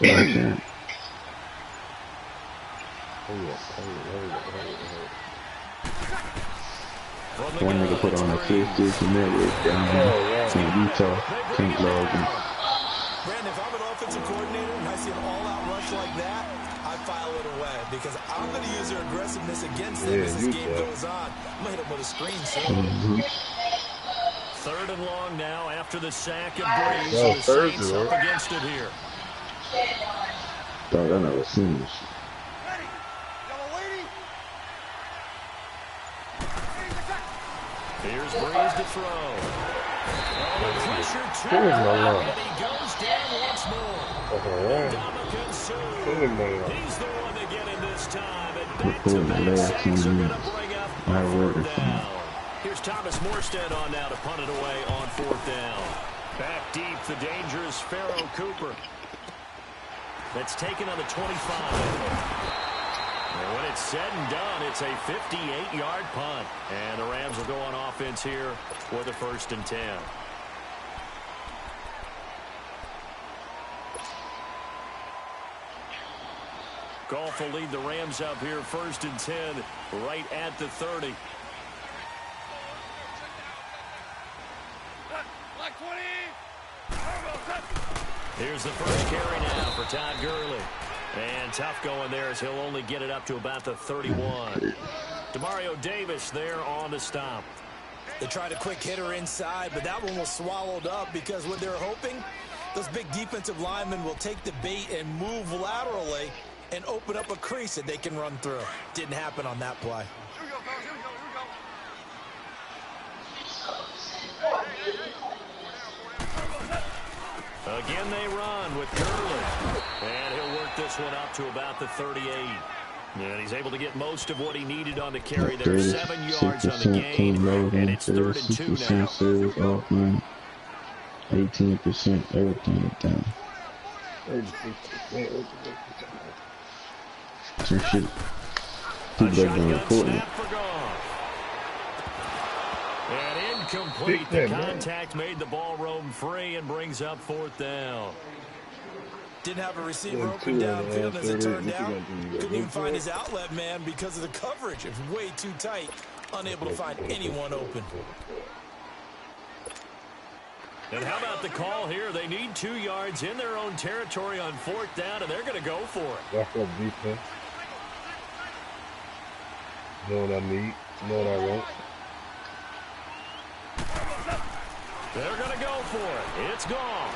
Okay. One nigga put on a 50 network down in Utah. Can't log in. Brandon, if I'm an offensive coordinator and I see an all-out rush like that, I file it away because I'm going to use their aggressiveness against them as this game goes on. I'm going to hit them with a screen soon. Third and long now after the sack of Breeze. The Saints up against it here. Thought I never seen this. Here's Breeze to throw. Oh, the pressure too. And he goes down once more. Dominican Sue. He's the one to get in this time. And back-to-back Saints are going to bring up fourth down. Here's Thomas Morstead on now to punt it away on fourth down. Back deep, the dangerous Pharaoh Cooper. That's taken on the 25. And when it's said and done, it's a 58-yard punt. And the Rams will go on offense here with a 1st and 10. Goff will lead the Rams up here 1st and 10 right at the 30. Here's the first carry now for Todd Gurley. And tough going there as he'll only get it up to about the 31. Demario Davis there on the stop. They tried a quick hitter inside, but that one was swallowed up because what they're hoping, those big defensive linemen will take the bait and move laterally and open up a crease that they can run through. Didn't happen on that play. Again they run with Gurley. And he'll work this one up to about the 38. And he's able to get most of what he needed on the carry there. 7 yards on the game. And it's 3rd and 2 now. Sales offline. 18% everything down. Some shit. People are doing reporting. And incomplete. The contact made the ball roam free and brings up 4th down. Didn't have a receiver open downfield as it turned out. Couldn't even find his outlet man because of the coverage. It was way too tight. Unable to find anyone open. And how about the call here? They need 2 yards in their own territory on 4th down, and they're going to go for it. That's what defense. You know what I need. You know what I want. They're going to go for it. It's gone.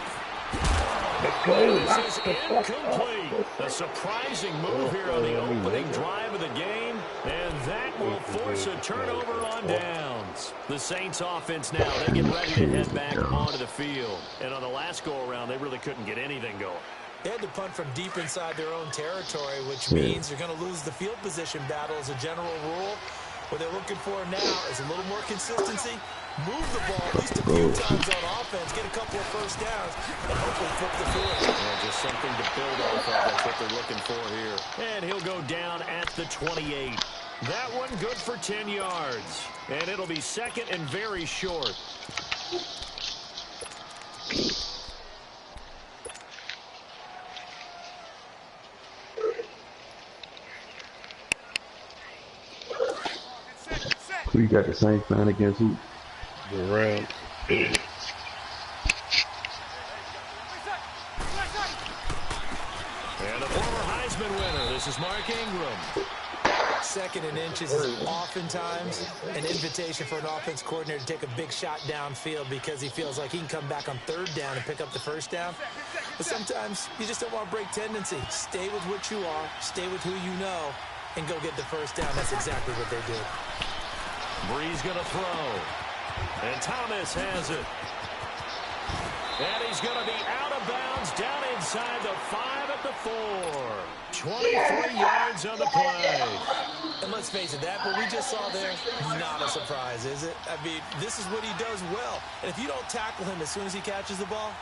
Let's This is incomplete. A surprising move here on the opening drive of the game, and that will force a turnover on downs. The Saints offense now, they get ready to head back onto the field. And on the last go-around, they really couldn't get anything going. They had to punt from deep inside their own territory, which means they're going to lose the field position battle as a general rule. What they're looking for now is a little more consistency. Move the ball at least a few times on offense, get a couple of first downs, and hopefully flip the field. Yeah, just something to build off of. That's what they're looking for here. And he'll go down at the 28. That one good for 10 yards. And it'll be 2nd and very short. Who you got the Saints playing against who? The Rams. And a former Heisman winner. This is Mark Ingram. 2nd and inches is oftentimes an invitation for an offense coordinator to take a big shot downfield because he feels like he can come back on 3rd down and pick up the 1st down. But sometimes you just don't want to break tendency. Stay with what you are, stay with who you know, and go get the 1st down. That's exactly what they did. Breeze going to throw. And Thomas has it. And he's going to be out of bounds down inside the 5 at the 4. 23 yards on the play. And let's face it, that what we just saw there, not a surprise, is it? I mean, this is what he does well. And if you don't tackle him as soon as he catches the ball,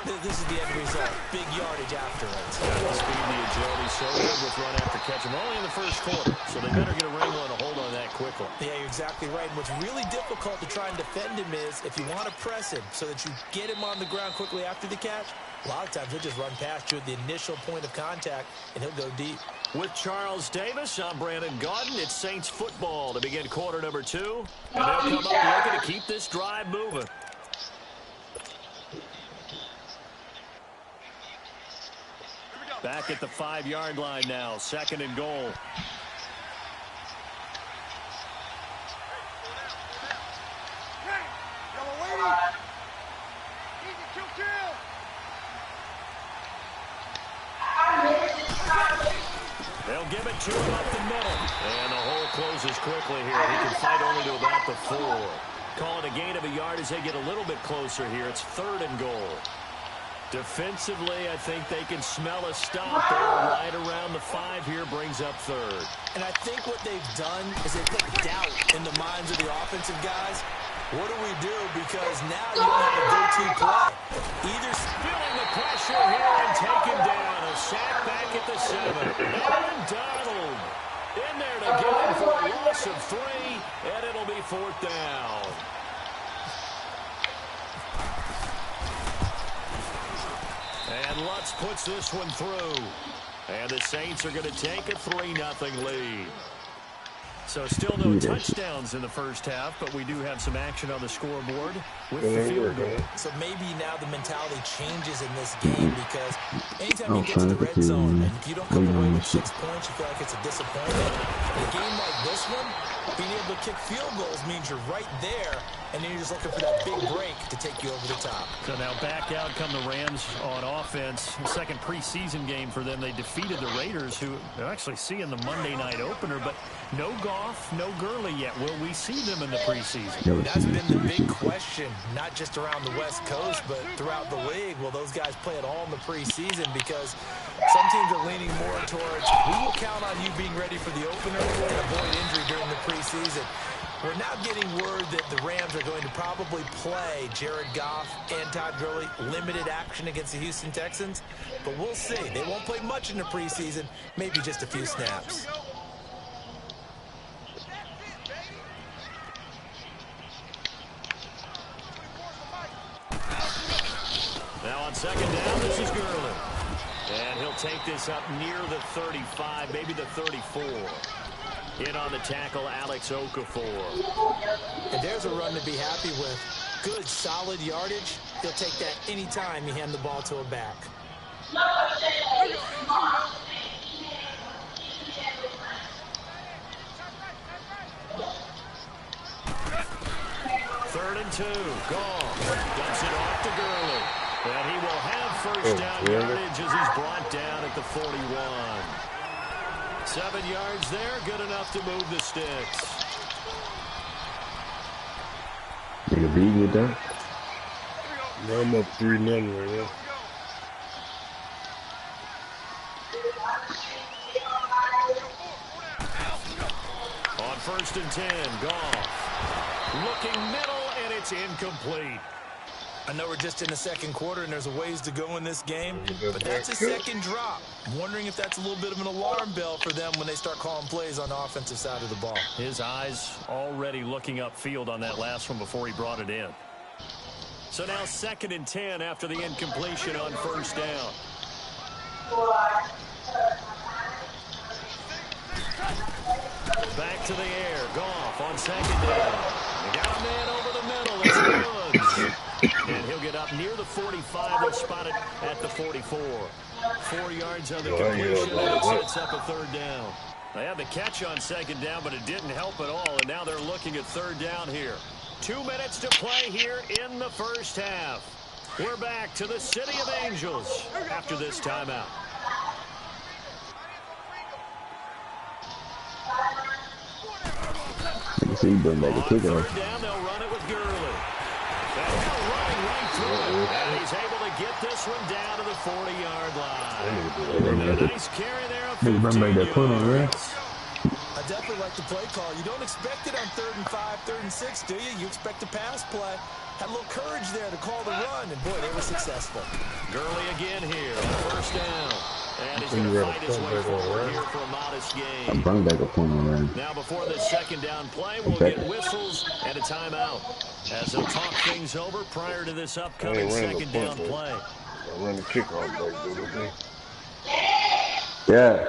this is the end result. Big yardage after it. The speed, the agility, so good with run after catch. And only in the 1st quarter, so they better get a wrangle and a hold on that quickly. Yeah, you're exactly right. And what's really difficult to try and defend him is if you want to press him so that you get him on the ground quickly after the catch, A lot of times he'll just run past you at the initial point of contact, and he'll go deep. With Charles Davis, I'm Brandon Gaudin. It's Saints football to begin quarter number 2. And they'll come up looking to keep this drive moving. Back at the 5-yard line now, 2nd and goal. They'll give it to him up the middle. And the hole closes quickly here. He can fight only to about the 4. Call it a gain of a yard as they get a little bit closer here. It's 3rd and goal. Defensively, I think they can smell a stop there right around the 5 here, brings up 3rd. And I think what they've done is they put doubt in the minds of the offensive guys. What do we do? Because now you don't have a go-to play. Either feeling the pressure here and taken down. A sack back at the 7. Aaron Donald in there to get him for a loss of 3, and it'll be 4th down. And Lutz puts this one through. And the Saints are going to take a 3-0 lead. So still no touchdowns in the first half, but we do have some action on the scoreboard with the field goal. So maybe now the mentality changes in this game, because anytime you get to the red zone and if you don't come away with 6 points, you feel like it's a disappointment. In a game like this one, being able to kick field goals means you're right there, and then you're just looking for that big break to take you over the top. So now back out come the Rams on offense. The second preseason game for them. They defeated the Raiders, who they're actually seeing the Monday night opener, but no Goff, no Gurley yet. Will we see them in the preseason? That's been the big question, not just around the West Coast, but throughout the league. Will those guys play at all in the preseason? Because some teams are leaning more towards, we will count on you being ready for the opener and avoid injury during the preseason. We're now getting word that the Rams are going to probably play Jared Goff and Todd Gurley limited action against the Houston Texans, but we'll see. They won't play much in the preseason, maybe just a few snaps. Now on 2nd down, this is Gurley. And he'll take this up near the 35, maybe the 34. In on the tackle, Alex Okafor. And there's a run to be happy with. Good, solid yardage. He'll take that any time you hand the ball to a back. 3rd and 2. Goff dumps it off to Gurley. And he will have first down yardage as he's brought down at the 41. 7 yards there, good enough to move the sticks. Nigga beat with that. Now I'm up 3-0 right now. On 1st and 10, Goff looking middle, and it's incomplete. I know we're just in the 2nd quarter and there's a ways to go in this game, but that's a 2nd drop. I'm wondering if that's a little bit of an alarm bell for them when they start calling plays on the offensive side of the ball. His eyes already looking upfield on that last one before he brought it in. So now 2nd and 10 after the incompletion on 1st down. Back to the air. Goff on 2nd down. They got a man over the middle. It's Woods. And he'll get up near the 45. They'll spot it at the 44. 4 yards on the completion, and it sets up a 3rd down. They had the catch on 2nd down, but it didn't help at all, and now they're looking at 3rd down here. 2 minutes to play here in the first half. We're back to the City of Angels after this timeout. You see, bring back a kicker. On 3rd down, they'll run it with Gurley. And he'll run right through it. And he's able to get this one down to the 40-yard line. A nice carry there of 15 yards. I definitely like the play call. You don't expect it on 3rd and 5, 3rd and 6, do you? You expect a pass play. Had a little courage there to call the run, and boy, they were successful. Gurley again here on 1st down. And he's going to fight his way forward here for a modest gain. Bring back a point on that. Now before the 2nd down play, we'll get whistles and a timeout as they'll talk things over prior to this upcoming 2nd down play. Run the kickoff back, dude. Yeah.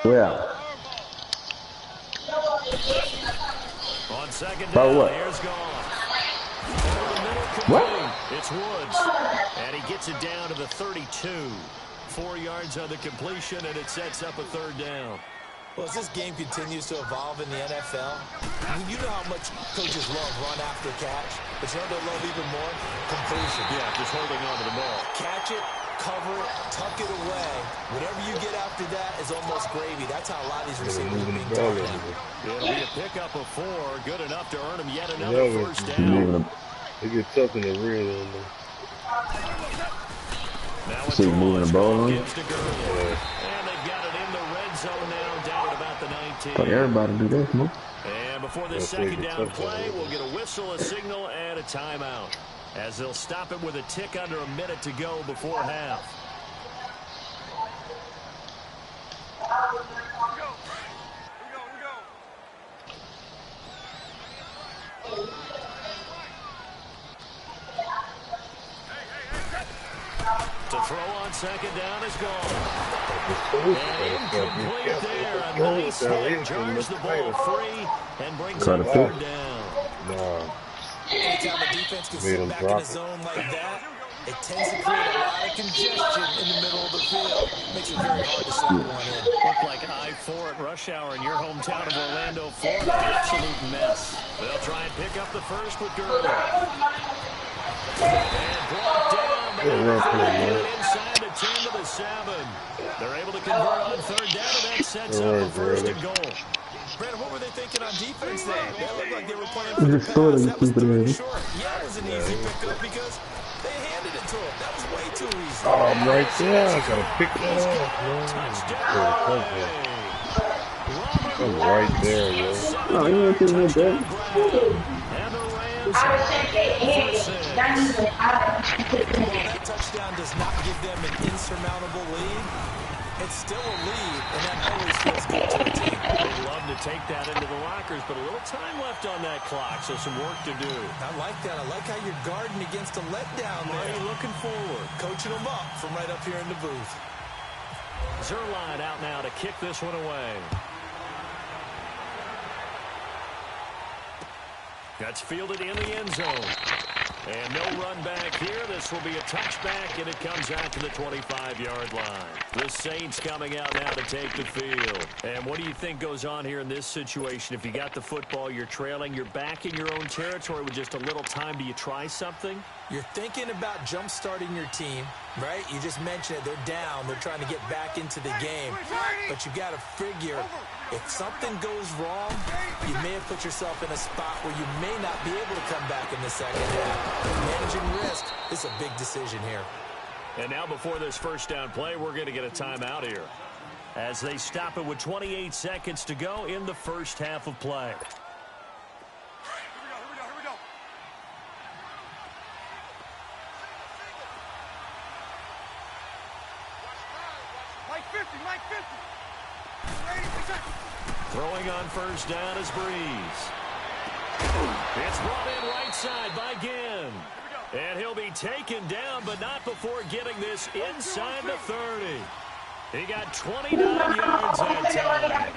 Yeah. On second About down, what? here's Goff. Over the middle, complete. What? It's Woods. And he gets it down to the 32. 4 yards on the completion, and it sets up a third down. Well, as this game continues to evolve in the NFL, you know how much coaches love run after catch, but you know they love even more? Completion. Yeah, just holding on to the ball. Catch it, cover it, tuck it away. Whatever you get after that is almost gravy. That's how a lot of these receivers are being taught. It'll be a pickup of 4, good enough to earn him yet another first down. It gets tough in the rear on them. Now See, moving the ball on. And they've got it in the red zone now, down at about the 19. But everybody do this, man. And before this second down play, we'll get a whistle, a signal, and a timeout, as they'll stop it with a tick under a minute to go before half. To throw on second down is gone. And incomplete there. A nice hit, jars the ball free, and brings up third down. Anytime a defense can sit back in a zone like that, it tends to create a lot of congestion in the middle of the field. Makes it very hard to slot one in. Looked like I-4 at rush hour in your hometown of Orlando, Florida. Absolute mess. They'll try and pick up the first with Gurley. And blocked down. Inside the 10 to the 7. They're able to convert on third down, and that sets up a first and goal. Brandon, what were they thinking on defense there? They looked like they were playing for the pass. That was third and short. Yeah, it was an easy pickup because they handed it to him. That was way too easy. Oh, I'm right there. I gotta pick that off, man. I'm right there, yo. Oh, you ain't too much that. And the Rams While that touchdown does not give them an insurmountable lead, it's still a lead, and that always feels good to the team. They'd love to take that into the lockers, but a little time left on that clock, so some work to do. I like that. I like how you're guarding against a letdown there. Marty looking forward. Coaching them up from right up here in the booth. Zerline out now to kick this one away. That's fielded in the end zone. And no run back here. This will be a touchback, and it comes out to the 25-yard line. The Saints coming out now to take the field. And what do you think goes on here in this situation? If you got the football, you're trailing, you're back in your own territory with just a little time. Do you try something? You're thinking about jump-starting your team, right? You just mentioned it. They're down. They're trying to get back into the game. But you got to figure, if something goes wrong, you may have put yourself in a spot where you may not be able to come back in the second half. Managing risk is a big decision here. And now before this first down play, we're going to get a timeout here, as they stop it with 28 seconds to go in the first half of play. Throwing on first down is Breeze. It's brought in right side by Ginn. And he'll be taken down, but not before getting this inside the 30. He got 29 yards that time.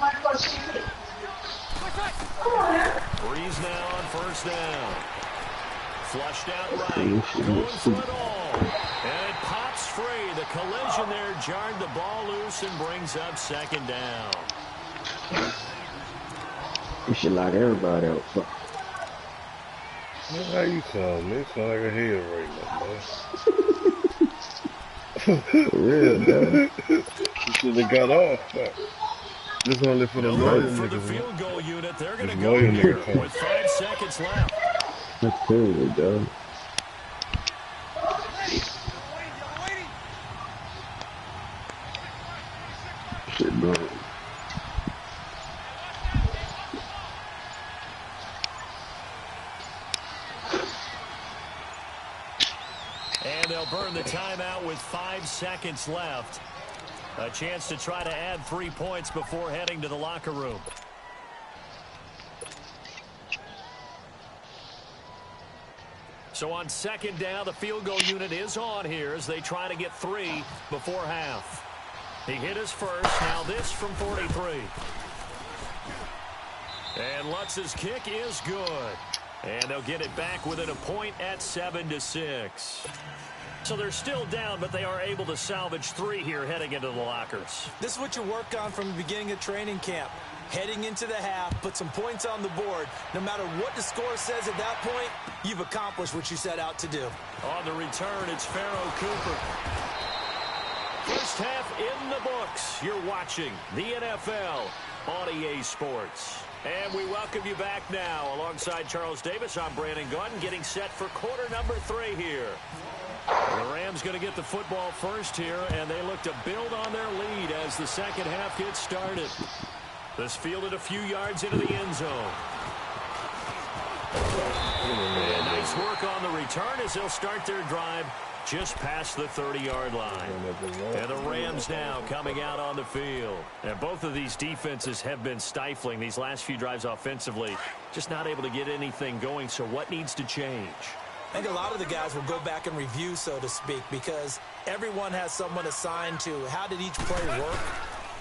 Breeze now on first down. Flushed out right. Going for it all. And it pops free. The collision there jarred the ball loose and brings up second down. You should lock everybody out. How you sound, man? You sound like a head right now, man. For real, man. You should have got off. This is only for the lawyer For the niggas. field goal unit, they're going to go here with 5 seconds left. That's cool, dog. Shit, bro. And they'll burn the timeout with 5 seconds left. A chance to try to add 3 points before heading to the locker room. So on second down, the field goal unit is on here as they try to get 3 before half. He hit his first. Now this from 43. And Lutz's kick is good. And they'll get it back within a point at 7-6. So they're still down, but they are able to salvage 3 here heading into the lockers. This is what you work on from the beginning of training camp. Heading into the half, put some points on the board. No matter what the score says at that point, you've accomplished what you set out to do. On the return, it's Pharaoh Cooper. First half in the books. You're watching the NFL on EA Sports. And we welcome you back now. Alongside Charles Davis, I'm Brandon Gordon, getting set for quarter number 3 here. The Rams going to get the football first here, and they look to build on their lead as the second half gets started. This fielded a few yards into the end zone. And nice work on the return as they'll start their drive just past the 30-yard line. And the Rams now coming out on the field. And both of these defenses have been stifling these last few drives offensively. Just not able to get anything going, so what needs to change? I think a lot of the guys will go back and review, so to speak, because everyone has someone assigned to how did each play work.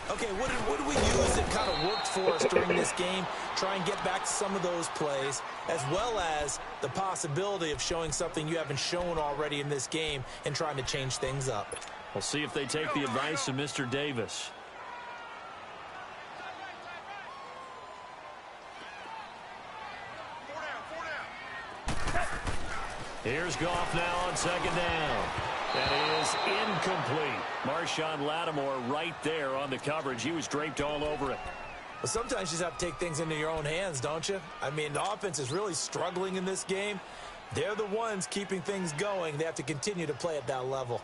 Okay, what did we use that kind of worked for us during this game? Try and get back to some of those plays, as well as the possibility of showing something you haven't shown already in this game and trying to change things up. We'll see if they take the advice of Mr. Davis. Here's Goff now on second down. That is incomplete. Marshawn Lattimore right there on the coverage. He was draped all over it. Well, sometimes you just have to take things into your own hands, don't you? I mean, the offense is really struggling in this game. They're the ones keeping things going. They have to continue to play at that level.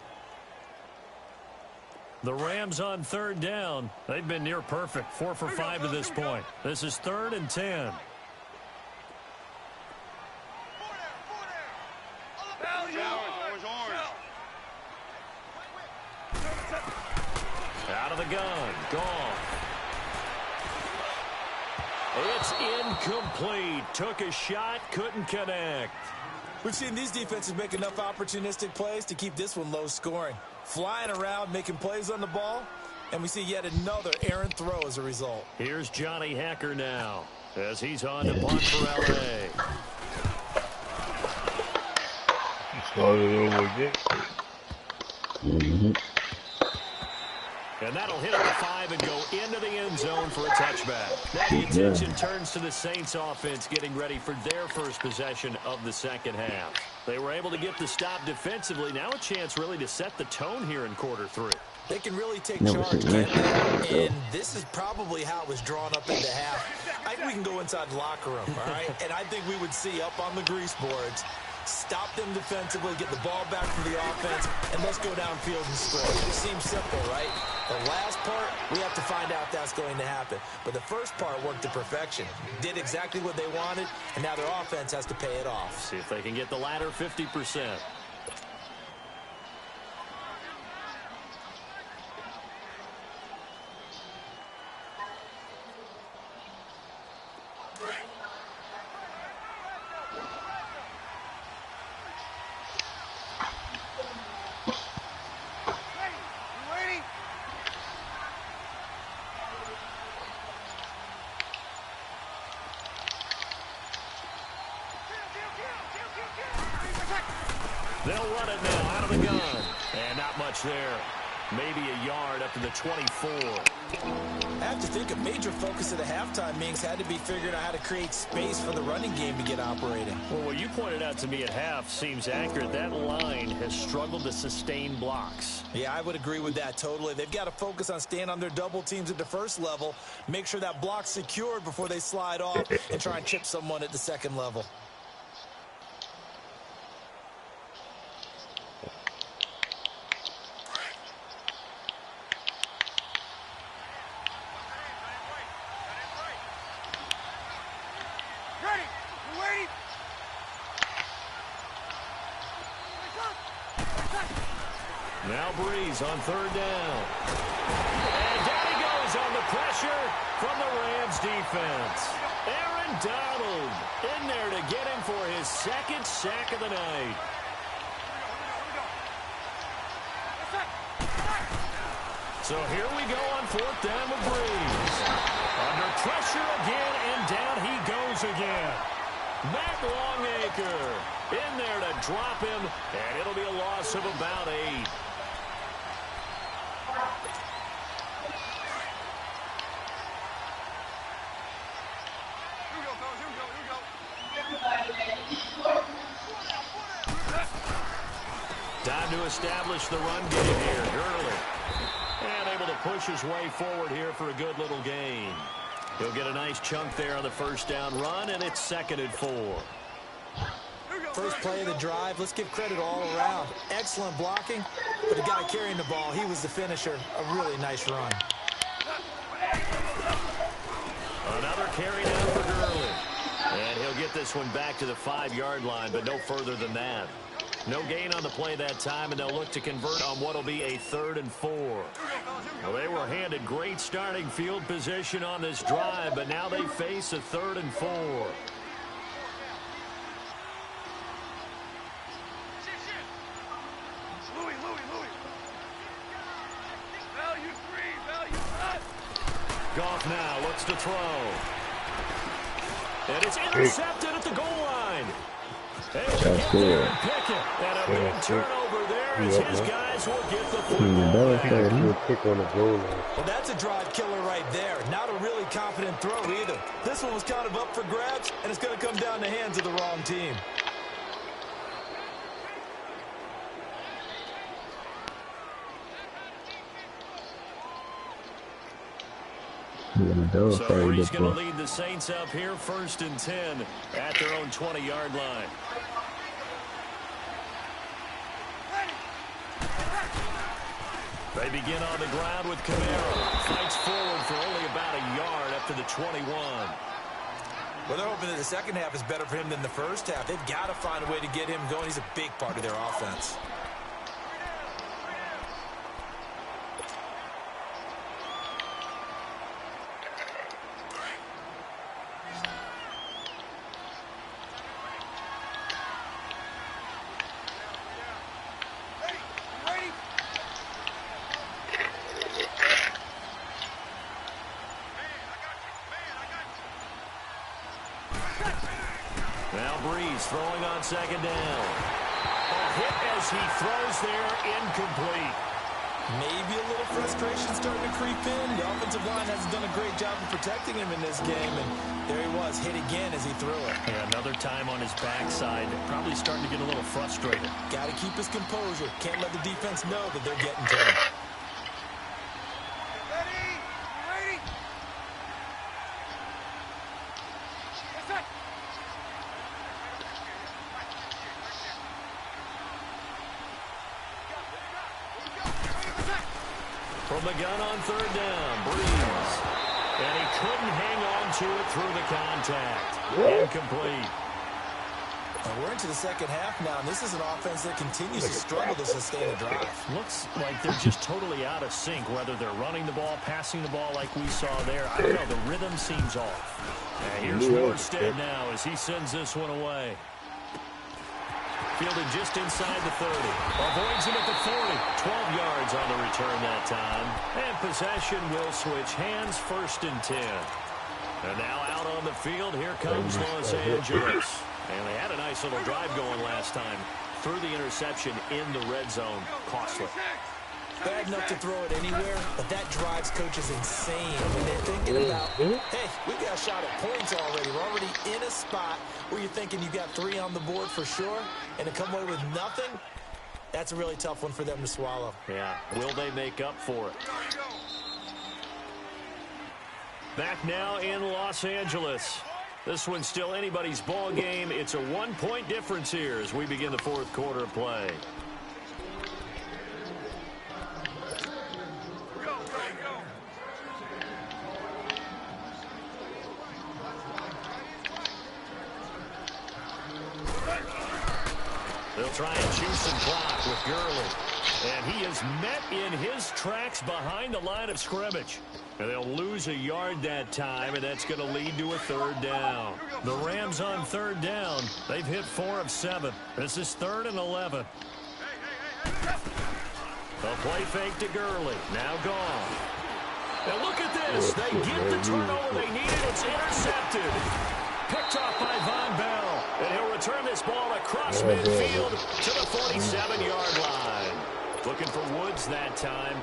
The Rams on third down. They've been near perfect. 4 for 5 to this point. This is 3rd and 10. Out of the gun. Gone. It's incomplete. Took a shot. Couldn't connect. We've seen these defenses make enough opportunistic plays to keep this one low scoring. Flying around, making plays on the ball, and we see yet another errant throw as a result. Here's Johnny Hacker now as he's on to punt for L.A. Started over again. And that'll hit at the 5 and go into the end zone for a touchback. Now the attention turns to the Saints offense getting ready for their first possession of the second half. They were able to get the stop defensively. Now a chance really to set the tone here in quarter 3. They can really take charge, can't they? And this is probably how it was drawn up into half. I think we can go inside the locker room, all right? And I think we would see up on the grease boards, stop them defensively, get the ball back to the offense, and let's go downfield and score. It seems simple, right? The last part, we have to find out if that's going to happen. But the first part worked to perfection. Did exactly what they wanted, and now their offense has to pay it off. See if they can get the latter 50%. They'll run it now out of the gun. And not much there. Maybe a yard up to the 24. I have to think a major focus of the halftime meetings had to be figuring out how to create space for the running game to get operating. Well, what you pointed out to me at half seems accurate. That line has struggled to sustain blocks. Yeah, I would agree with that totally. They've got to focus on staying on their double teams at the first level, make sure that block's secured before they slide off, and try and chip someone at the second level. Now Breeze on third down. And down he goes is under pressure from the Rams defense. Aaron Donald in there to get him for his second sack of the night. So here we go on 4th down with Breeze. Under pressure again, and down he goes again. Matt Longacre in there to drop him, and it'll be a loss of about 8. Time to establish the run game here. Gurley. And able to push his way forward here for a good little gain. He'll get a nice chunk there on the 1st down run, and it's 2nd and 4. First play of the drive, let's give credit all around. Excellent blocking, but the guy carrying the ball, he was the finisher. A really nice run. Another carry down for Gurley. And he'll get this one back to the 5-yard line, but no further than that. No gain on the play that time, and they'll look to convert on what will be a 3rd and 4. Well, they were handed great starting field position on this drive, but now they face a 3rd and 4. Goff now looks to throw. And it's intercepted at the goal line. That's good. And a big turnover there as his guys will get the football. Pick on the goal line. Well, that's a drive killer right there. Not a really confident throw either. This one was kind of up for grabs, and it's going to come down the hands of the wrong team. So Breeze going to lead the Saints up here, 1st and 10 at their own 20-yard line. They begin on the ground with Camaro. Fights forward for only about a yard up to the 21. Well, they're hoping that the second half is better for him than the first half. They've got to find a way to get him going. He's a big part of their offense. Throwing on 2nd down. A hit as he throws there, incomplete. Maybe a little frustration starting to creep in. The offensive line hasn't done a great job of protecting him in this game, and there he was, hit again as he threw it. Yeah, another time on his backside, probably starting to get a little frustrated. Got to keep his composure. Can't let the defense know that they're getting to him. From the gun on 3rd down, Breeze. And he couldn't hang on to it through the contact. Incomplete. We're into the second half now, and this is an offense that continues to struggle to sustain a drive. Looks like they're just totally out of sync, whether they're running the ball, passing the ball like we saw there. I don't know, the rhythm seems off. Here's Morstead now as he sends this one away. Fielded just inside the 30. Avoids him at the 40. 12 yards on the return that time. And possession will switch hands, 1st and 10. And now out on the field, here comes Los Angeles. And they had a nice little drive going last time. Threw the interception in the red zone. Costly. Bad enough to throw it anywhere, but that drives coaches insane when they're thinking about, hey, we got a shot at points already. We're already in a spot where you're thinking you got 3 on the board for sure, and to come away with nothing, that's a really tough one for them to swallow. Yeah, will they make up for it? Back now in Los Angeles. This one's still anybody's ball game. It's a 1-point difference here as we begin the 4th quarter of play. They'll try and chew some clock with Gurley. And he is met in his tracks behind the line of scrimmage. And they'll lose a yard that time, and that's going to lead to a 3rd down. The Rams on 3rd down. They've hit 4 of 7. This is 3rd and 11. A play fake to Gurley. Now gone. Now look at this. They get the turnover they needed. It's intercepted. Picked off by Von Bell. And he'll return this ball across midfield to the 47-yard line. Looking for Woods that time.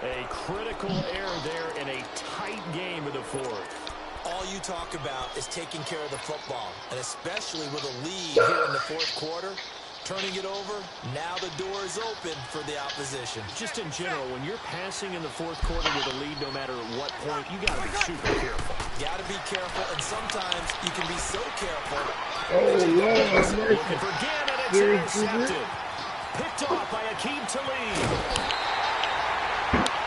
A critical error there in a tight game of the 4th. All you talk about is taking care of the football, and especially with a lead here in the 4th quarter. Turning it over, now the door is open for the opposition. Just in general, when you're passing in the 4th quarter with a lead, no matter at what point, you got to be super careful. Got to be careful, and sometimes you can be so careful. Oh, Lord. Looking for Gannon, it's intercepted. Picked off by Akeem Talib.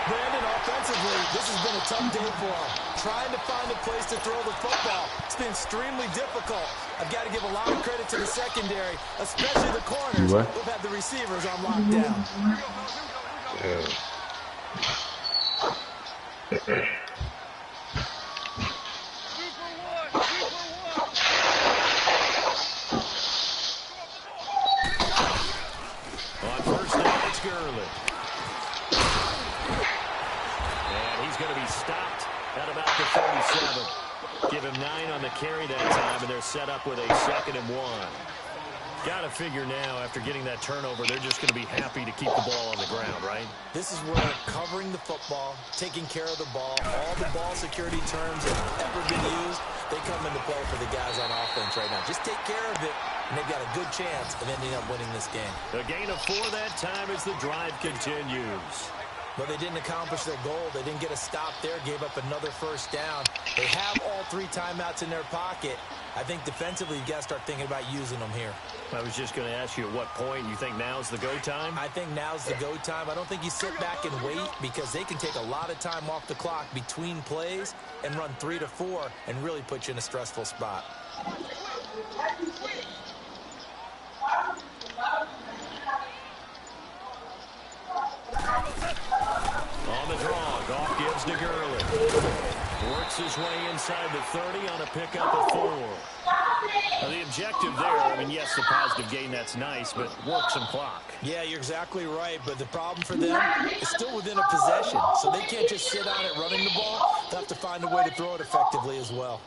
Brandon, offensively, this has been a tough day for him. Trying to find a place to throw the football. It's been extremely difficult. I've got to give a lot of credit to the secondary, especially the corners who've had the receivers on lockdown. On 1st down, it's Gurley. Going to be stopped at about the 37. Give him 9 on the carry that time, and they're set up with a 2nd and 1. Got to figure now, after getting that turnover, they're just going to be happy to keep the ball on the ground, right? This is where covering the football, taking care of the ball, all the ball security terms that have ever been used, they come into play for the guys on offense right now. Just take care of it, and they've got a good chance of ending up winning this game. A gain of 4 that time as the drive continues. But they didn't accomplish their goal. They didn't get a stop there, gave up another 1st down. They have all 3 timeouts in their pocket. I think defensively, you've got to start thinking about using them here. I was just going to ask you at what point you think now's the go time? I think now's the go time. I don't think you sit back and wait because they can take a lot of time off the clock between plays and run 3 to 4 and really put you in a stressful spot. On the draw, Goff gives to Gurley. Works his way inside the 30 on a pickup of 4. Now the objective there, I mean, yes, the positive gain, that's nice, but work some clock. Yeah, you're exactly right, but the problem for them is still within a possession, so they can't just sit on it running the ball. They have to find a way to throw it effectively as well.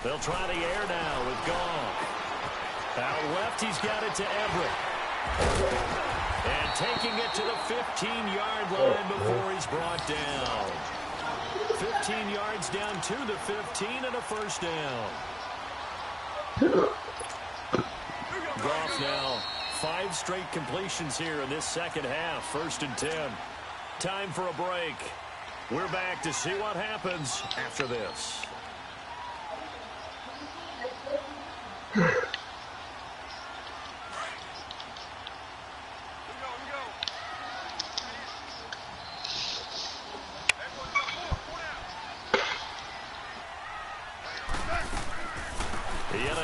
They'll try the air now with Goff. Out left, he's got it to Everett. And taking it to the 15-yard line before he's brought down. 15 yards down to the 15 and a 1st down. Goff now 5 straight completions here in this 2nd half. 1st and 10. Time for a break. We're back to see what happens after this. Yet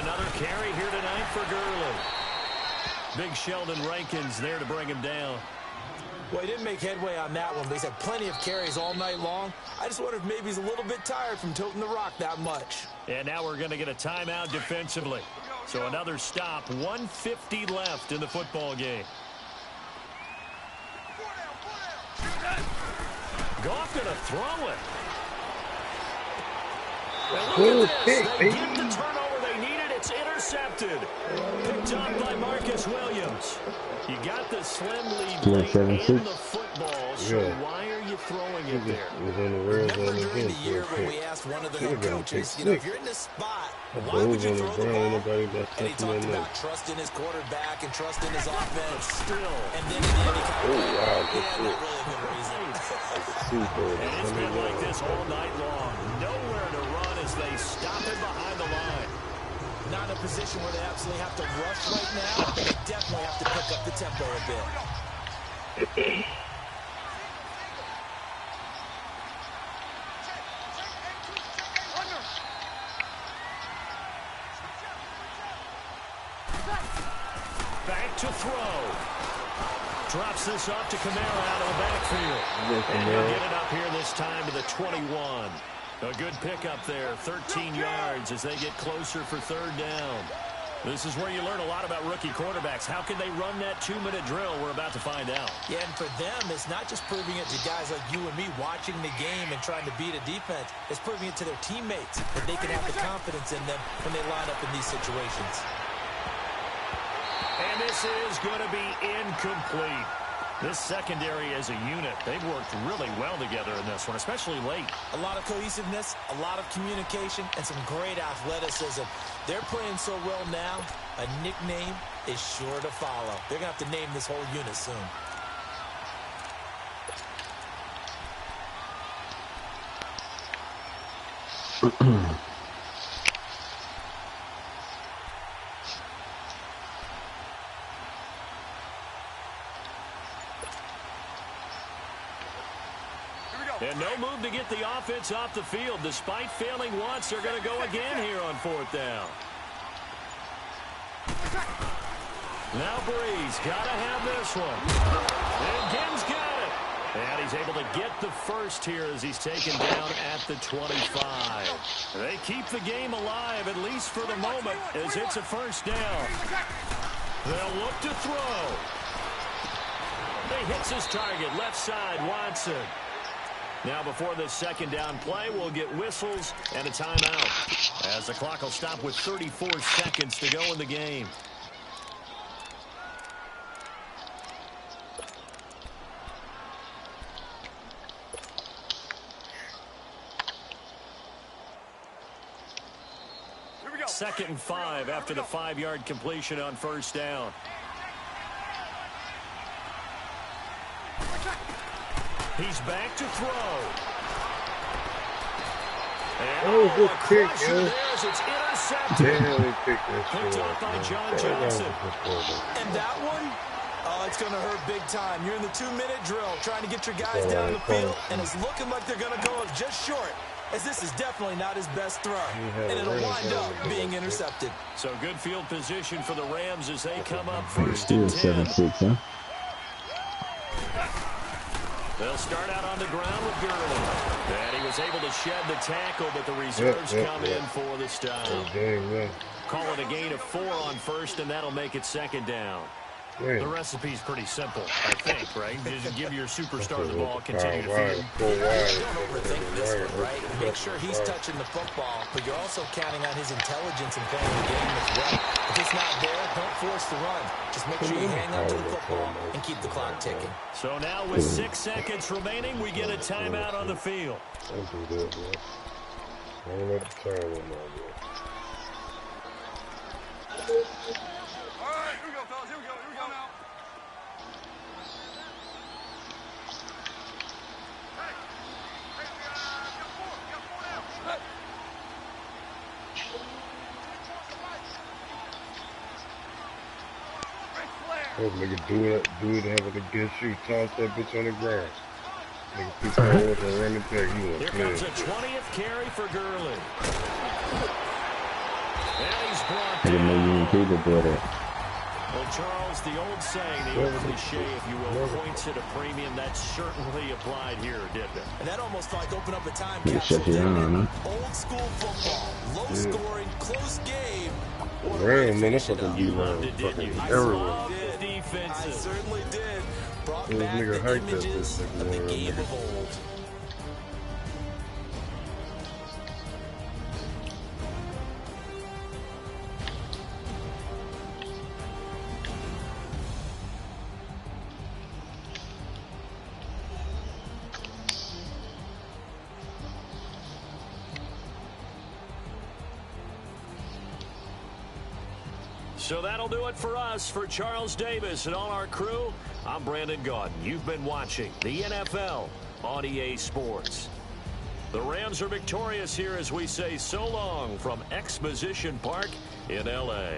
another carry here tonight for Gurley. Big Sheldon Rankins there to bring him down. Well, he didn't make headway on that one, but he's had plenty of carries all night long. I just wonder if maybe he's a little bit tired from toting the rock that much. And now we're going to get a timeout defensively. So another stop, 1:50 left in the football game. Goff going to throw it. And look at this. They get the turnover they needed. It's intercepted. Picked up by Marcus Williams. You got the slim lead late in the football, so why are you throwing it there? Remember during the year when we asked one of the head coaches, you know, if you're in this spot, why would you throw the ball? And he talked about trusting his quarterback and trusting his offense. Still. And then in the end, he kind of yeah, not really a good reason. And it's been like this all night long. Nowhere to run as they stop it behind the line. Not in a position where they absolutely have to rush right now. They definitely have to pick up the tempo a bit. Back to throw. Drops this off to Kamara out of the backfield. And he'll get it up here this time to the 21. A good pickup there, 13 yards as they get closer for third down. This is where you learn a lot about rookie quarterbacks. How can they run that 2-minute drill? We're about to find out. Yeah, and for them, it's not just proving it to guys like you and me watching the game and trying to beat a defense. It's proving it to their teammates that they can have the confidence in them when they line up in these situations. And this is going to be incomplete. This secondary as a unit, they've worked really well together in this one, especially late. A lot of cohesiveness, a lot of communication, and some great athleticism. They're playing so well now, a nickname is sure to follow. They're going to have to name this whole unit soon. And no move to get the offense off the field. Despite failing once, they're going to go again here on fourth down. Now Breeze got to have this one. And Gibbs got it. And he's able to get the first here as he's taken down at the 25. They keep the game alive, at least for the moment, as it's a first down. They'll look to throw. He hits his target, left side, Watson. Now before this second down play, we'll get whistles and a timeout, as the clock will stop with 34 seconds to go in the game. Here we go. 2nd and 5 after the 5-yard completion on first down. He's back to throw. Oh, good pick, man. It's intercepted. Damn, he picked that shit Picked up, up by man. John Johnson. And that one, oh, it's going to hurt big time. You're in the 2-minute drill trying to get your guys down the field, and it's looking like they're going to go up just short, as this is definitely not his best throw, and it'll wind up being intercepted. So good field position for the Rams as they come up first and 7-6, 10. huh? They'll start out on the ground with Gurley. And he was able to shed the tackle, but the reserves come in for the stop. Call it a gain of 4 on first, and that'll make it second down. The recipe's pretty simple, I think, right? Just give your superstar the ball, continue to feed. Don't overthink this one, right? Make sure he's touching the football, but you're also counting on his intelligence in playing the game as well. If it's not there, don't force the run. Just make sure you hang on to the football and keep the clock ticking. So now with 6 seconds remaining, we get a timeout on the field. Don't do that, bro. Don't let the turn on that, bro. Oh, nigga, do it, have it against you. Toss that bitch on the ground. Nigga, keep forward and run the back. You want Here comes a 20th carry for Gurley. And he's brought I didn't know you and Caleb brought it. Well, Charles, the old saying, the old cliche, if you will, points at a premium, that certainly applied here, didn't it? And that almost like opened up a time You capsule. shut your eye, huh? Old school football, low scoring, close game. Damn, man, that's fucking You loved it, didn't you? everywhere. I certainly did. Brought This back nigga the hyped that images bitch, of the nigga. game of old. So that'll do it for us. For Charles Davis and all our crew, I'm Brandon Gaudin. You've been watching the NFL on EA Sports. The Rams are victorious here as we say so long from Exposition Park in LA.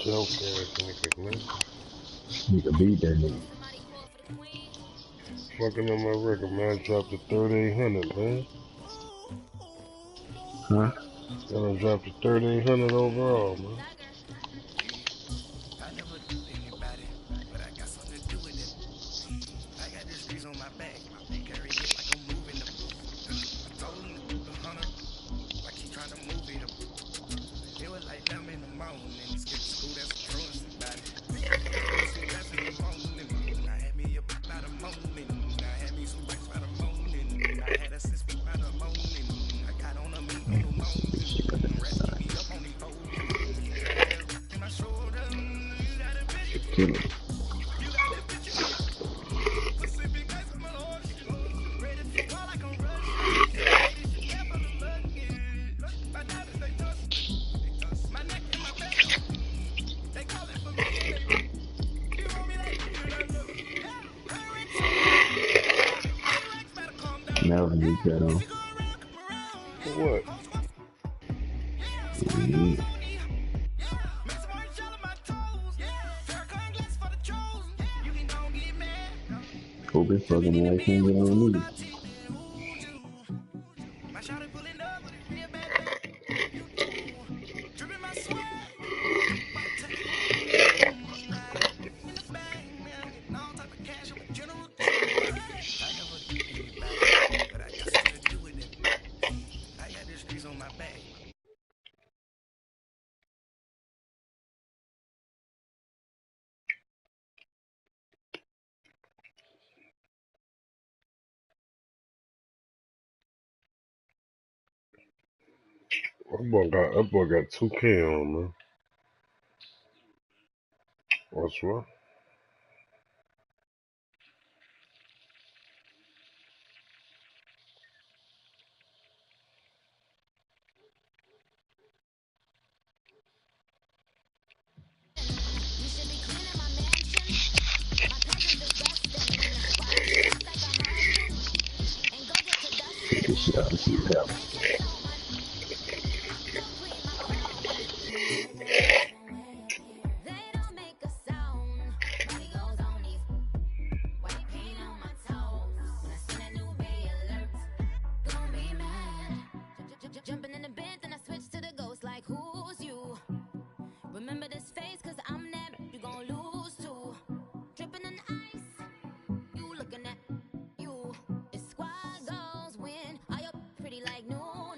Joke ass nigga, man. Nigga beat that nigga. Fucking on my record, man. I dropped to 3,800, man. Huh? Then I dropped to 3,800 overall, man. I never do anybody, but I got something to do with it. I got the streets on my back, carry it like I'm moving them. I told him to keep the hunter, like he's trying to move it up. It was like them in the morning, skip school, that's a truancy body. That's in the morning, I had me up by the morning, I had me some drinks by the morning, I had a six feet by the morning, I got on a meat on the morning, rest keep me up on the pole, in my shoulder, you got a bitch, Kill him. you got a bitch, Pacific ice on my ocean, ready to fly like a Russian, ladies, you care for the luggage, my diamonds they dust, my neck and my back, they call it for me, you want me like Never knew that on. For what? Mm-hmm. Kobe fucking ass can't get on me. On my back. That boy got 2K on, man. What's what? Take this shit out and see what happens. Jumping in the bed, then I switch to the ghost like who's you? Remember this face, cause I'm that you gon' lose too. Dripping in ice, you looking at you. It's squad goals win, are you pretty like no.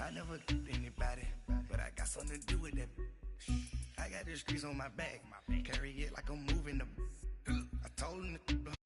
I never did anybody, but I got something to do with it. I got the streets on my back, carry it like I'm moving them. I told him to